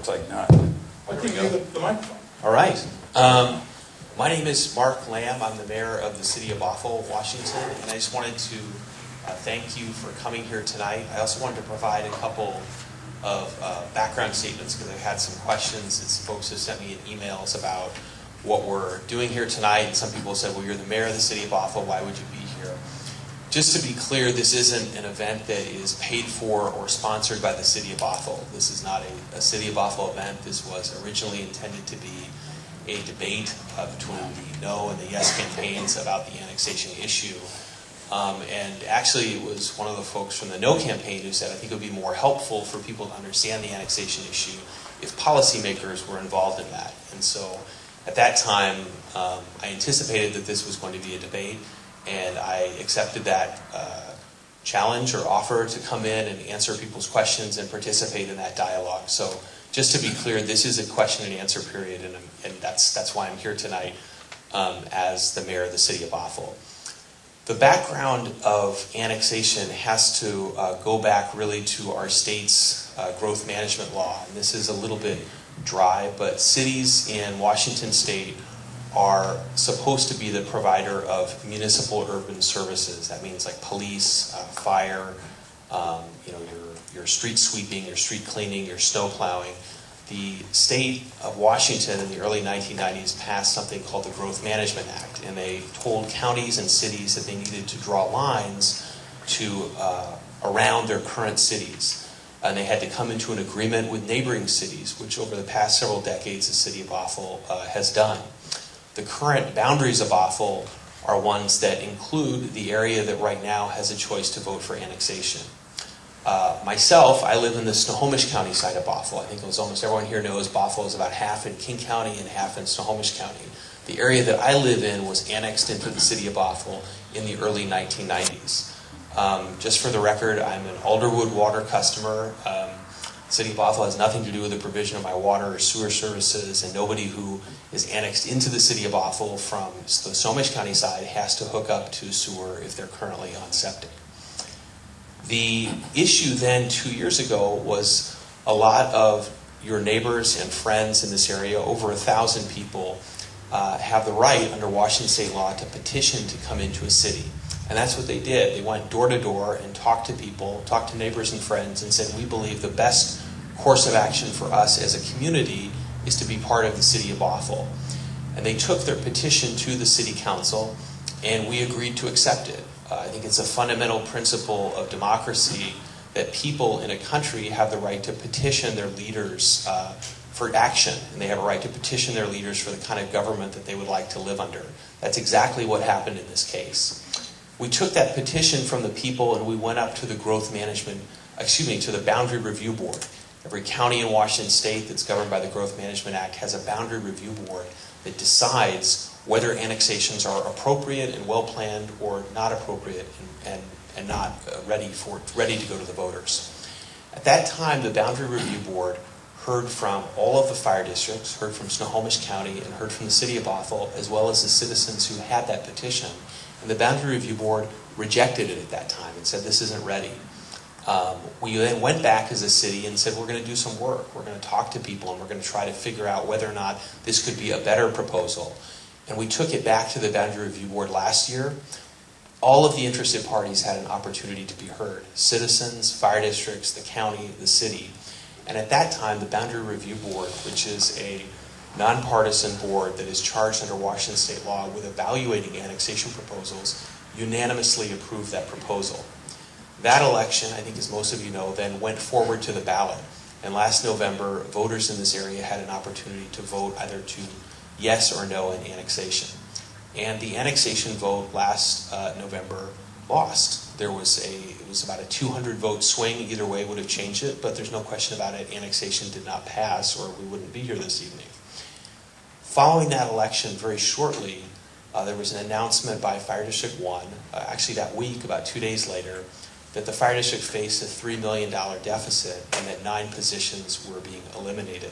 looks like not. I think you the microphone. All right. My name is Mark Lamb. I'm the mayor of the city of Bothell, Washington, and I just wanted to thank you for coming here tonight. I also wanted to provide a couple of background statements because I've had some questions. Folks have sent me emails about what we're doing here tonight, and some people said, well, you're the mayor of the city of Bothell, why would you be here? Just to be clear, this isn't an event that is paid for or sponsored by the city of Bothell. This is not a city of Bothell event. This was originally intended to be a debate between the no and the yes campaigns about the annexation issue. And actually it was one of the folks from the no campaign who said, I think it would be more helpful for people to understand the annexation issue if policymakers were involved in that. And so at that time, I anticipated that this was going to be a debate, and I accepted that challenge or offer to come in and answer people's questions and participate in that dialogue. So just to be clear, this is a question and answer period, and that's why I'm here tonight as the mayor of the city of Bothell. The background of annexation has to go back really to our state's growth management law. And this is a little bit dry, but cities in Washington state are supposed to be the provider of municipal urban services. That means like police, fire, your street sweeping, your street cleaning, your snow plowing. The state of Washington in the early 1990s passed something called the Growth Management Act, and they told counties and cities that they needed to draw lines to around their current cities. And they had to come into an agreement with neighboring cities, which over the past several decades the city of Bothell has done. The current boundaries of Bothell are ones that include the area that right now has a choice to vote for annexation. Myself, I live in the Snohomish County side of Bothell. I think almost everyone here knows Bothell is about half in King County and half in Snohomish County. The area that I live in was annexed into the city of Bothell in the early 1990s. Just for the record, I'm an Alderwood water customer. The city of Bothell has nothing to do with the provision of my water or sewer services, and nobody who is annexed into the city of Bothell from the Snohomish County side has to hook up to sewer if they're currently on septic. The issue then 2 years ago was a lot of your neighbors and friends in this area, over 1,000 people, have the right under Washington state law to petition to come into a city. And that's what they did. They went door to door and talked to people, talked to neighbors and friends, and said, we believe the best course of action for us as a community is to be part of the city of Bothell. And they took their petition to the city council, and we agreed to accept it. I think it's a fundamental principle of democracy that people in a country have the right to petition their leaders for action, and they have a right to petition their leaders for the kind of government that they would like to live under. That's exactly what happened in this case. We took that petition from the people and we went up to the to the Boundary Review Board. Every county in Washington state that's governed by the Growth Management Act has a Boundary Review Board that decides whether annexations are appropriate and well planned or not appropriate and not ready to go to the voters. At that time, the Boundary Review Board heard from all of the fire districts, heard from Snohomish County, and heard from the city of Bothell, as well as the citizens who had that petition. And the Boundary Review Board rejected it at that time and said, this isn't ready. We then went back as a city and said, we're going to do some work. We're going to talk to people, and we're going to try to figure out whether or not this could be a better proposal. And we took it back to the Boundary Review Board last year. All of the interested parties had an opportunity to be heard. Citizens, fire districts, the county, the city. And at that time, the Boundary Review Board, which is a nonpartisan board that is charged under Washington state law with evaluating annexation proposals, unanimously approved that proposal. That election, I think as most of you know, then went forward to the ballot. And last November, voters in this area had an opportunity to vote either to yes or no in annexation. And the annexation vote last November lost. It was about a 200 vote swing. Either way would have changed it, but there's no question about it. Annexation did not pass, or we wouldn't be here this evening. Following that election, very shortly, there was an announcement by Fire District 1, actually that week, about 2 days later, that the fire district faced a $3 million deficit and that 9 positions were being eliminated.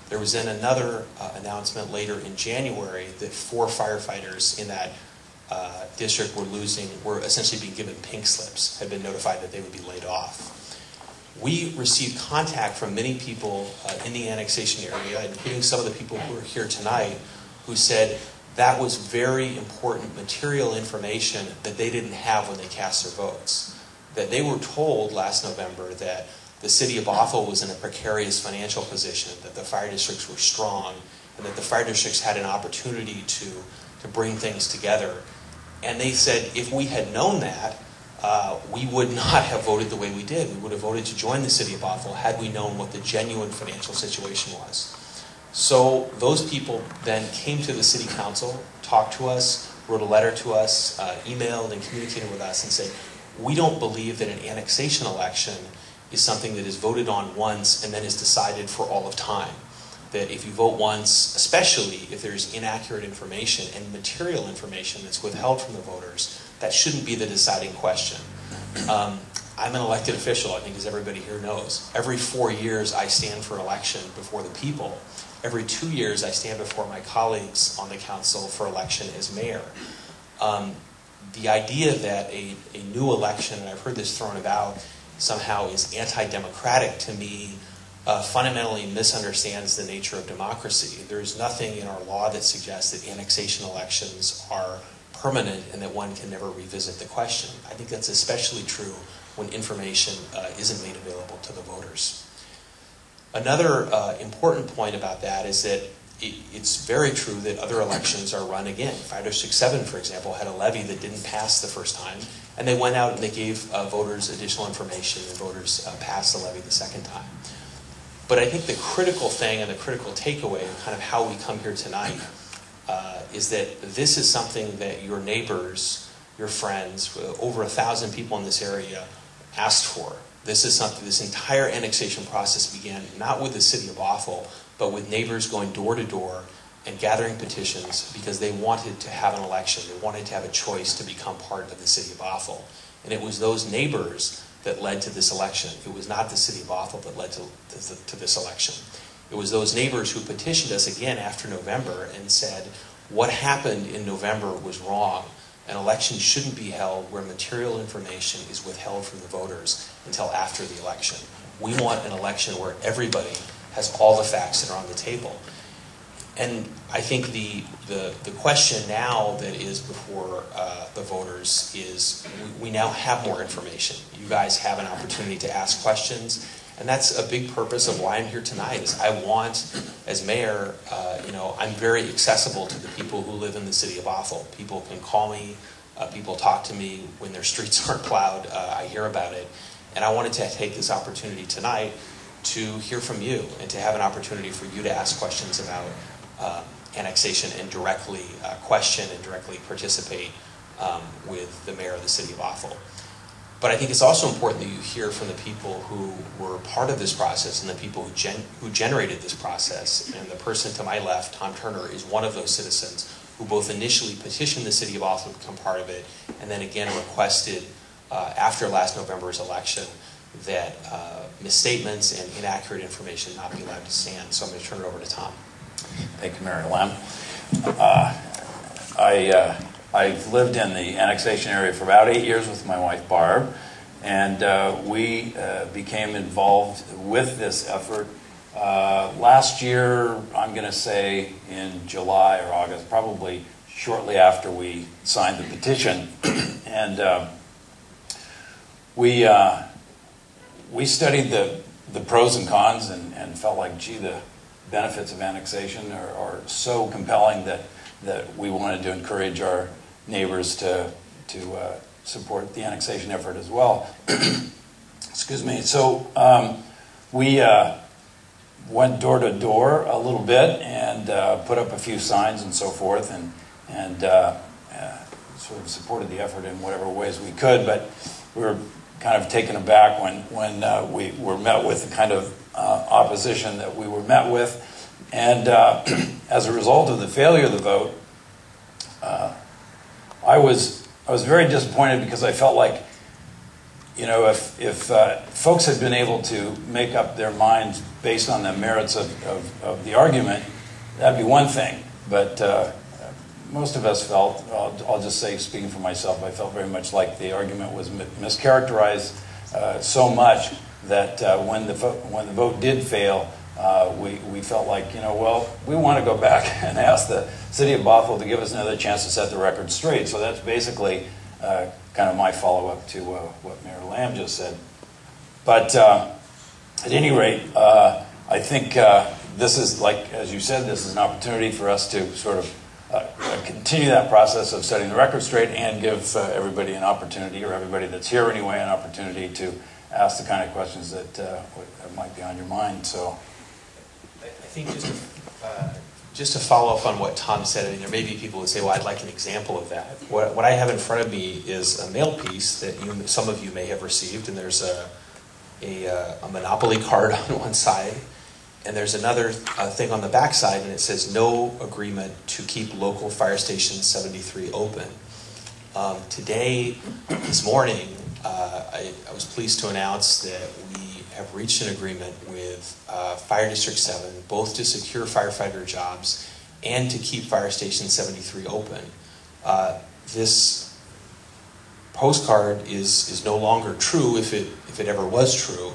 There was then another announcement later in January that 4 firefighters in that district were essentially being given pink slips, had been notified that they would be laid off. we received contact from many people in the annexation area, including some of the people who are here tonight, who said that was very important material information that they didn't have when they cast their votes. That they were told last November that the city of Bothell was in a precarious financial position, that the fire districts were strong, and that the fire districts had an opportunity to bring things together. And they said if we had known that, we would not have voted the way we did. We would have voted to join the city of Bothell had we known what the genuine financial situation was. So those people then came to the city council, talked to us, wrote a letter to us, emailed and communicated with us and said, we don't believe that an annexation election is something that is voted on once and then is decided for all of time. That if you vote once, especially if there's inaccurate information and material information that's withheld from the voters, that shouldn't be the deciding question. I'm an elected official, I think as everybody here knows. Every 4 years I stand for election before the people. Every 2 years I stand before my colleagues on the council for election as mayor. The idea that a new election, and I've heard this thrown about, somehow is anti-democratic to me fundamentally misunderstands the nature of democracy. There is nothing in our law that suggests that annexation elections are permanent and that one can never revisit the question. I think that's especially true when information isn't made available to the voters. Another important point about that is that it's very true that other elections are run again. Fire District 7, for example, had a levy that didn't pass the first time, and they went out and they gave voters additional information, and voters passed the levy the second time. But I think the critical thing and the critical takeaway, and kind of how we come here tonight, is that this is something that your neighbors, your friends, over 1,000 people in this area asked for. This is something, this entire annexation process began not with the city of Bothell, but with neighbors going door to door and gathering petitions because they wanted to have an election. They wanted to have a choice to become part of the city of Bothell. And it was those neighbors that led to this election. It was not the city of Bothell that led to this election. It was those neighbors who petitioned us again after November and said, what happened in November was wrong. An election shouldn't be held where material information is withheld from the voters until after the election. We want an election where everybody has all the facts that are on the table. And I think the question now that is before the voters is we now have more information. You guys have an opportunity to ask questions. And that's a big purpose of why I'm here tonight is I want, as mayor, I'm very accessible to the people who live in the city of Bothell. People can call me, people talk to me when their streets aren't plowed, I hear about it. And I wanted to take this opportunity tonight to hear from you and to have an opportunity for you to ask questions about annexation and directly question and directly participate with the mayor of the city of Bothell. But I think it's also important that you hear from the people who were part of this process and the people who generated this process. And the person to my left, Tom Turner, is one of those citizens who both initially petitioned the city of Bothell to become part of it and then again requested after last November's election that misstatements and inaccurate information not be allowed to stand. So I'm going to turn it over to Tom. Thank you, Mayor Lamb. I've lived in the annexation area for about 8 years with my wife, Barb, and we became involved with this effort last year, I'm going to say in July or August, probably shortly after we signed the petition. And we studied the pros and cons and felt like, gee, the benefits of annexation are so compelling that we wanted to encourage our neighbors to support the annexation effort as well. Excuse me. So we went door to door a little bit and put up a few signs and so forth, and sort of supported the effort in whatever ways we could. But we were kind of taken aback when we were met with the kind of opposition that we were met with, and as a result of the failure of the vote, I was very disappointed because I felt like, if folks had been able to make up their minds based on the merits of the argument, that'd be one thing. But most of us felt, I'll just say, speaking for myself, I felt very much like the argument was mischaracterized so much that when the vote did fail, we felt like, well, we want to go back and ask the city of Bothell to give us another chance to set the record straight. So that's basically kind of my follow-up to what Mayor Lamb just said. But at any rate, I think this is, like, as you said, this is an opportunity for us to sort of continue that process of setting the record straight and give everybody an opportunity, or everybody that's here anyway, an opportunity to ask the kind of questions that might be on your mind. So I think just to follow up on what Tom said, I mean, there may be people who say, well, I'd like an example of that. What I have in front of me is a mail piece that some of you may have received, and there's a Monopoly card on one side, and there's another thing on the back side, and it says no agreement to keep local fire station 73 open. Today, this morning, I was pleased to announce that we have reached an agreement with Fire District 7, both to secure firefighter jobs and to keep Fire Station 73 open. This postcard is no longer true, if it ever was true.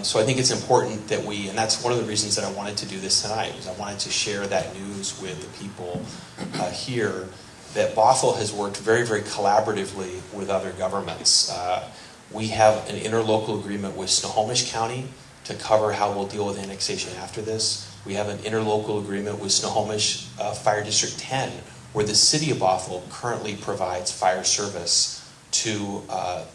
So I think it's important that and that's one of the reasons that I wanted to do this tonight, was I wanted to share that news with the people here, that Bothell has worked very, very collaboratively with other governments. We have an interlocal agreement with Snohomish County to cover how we'll deal with annexation after this. We have an interlocal agreement with Snohomish Fire District 10, where the city of Bothell currently provides fire service to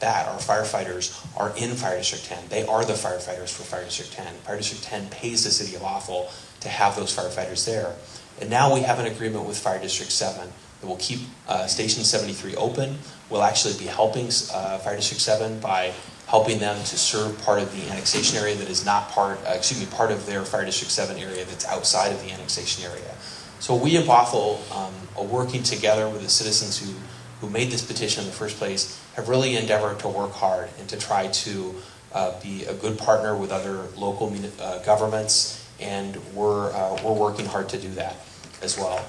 that. Our firefighters are in Fire District 10. They are the firefighters for Fire District 10. Fire District 10 pays the city of Bothell to have those firefighters there. And now we have an agreement with Fire District 7 that will keep Station 73 open. We'll actually be helping Fire District 7 by helping them to serve part of the annexation area that is not part of their Fire District 7 area that's outside of the annexation area. So we at Bothell are working together with the citizens who made this petition in the first place, have really endeavored to work hard and to try to be a good partner with other local governments, and we're working hard to do that as well.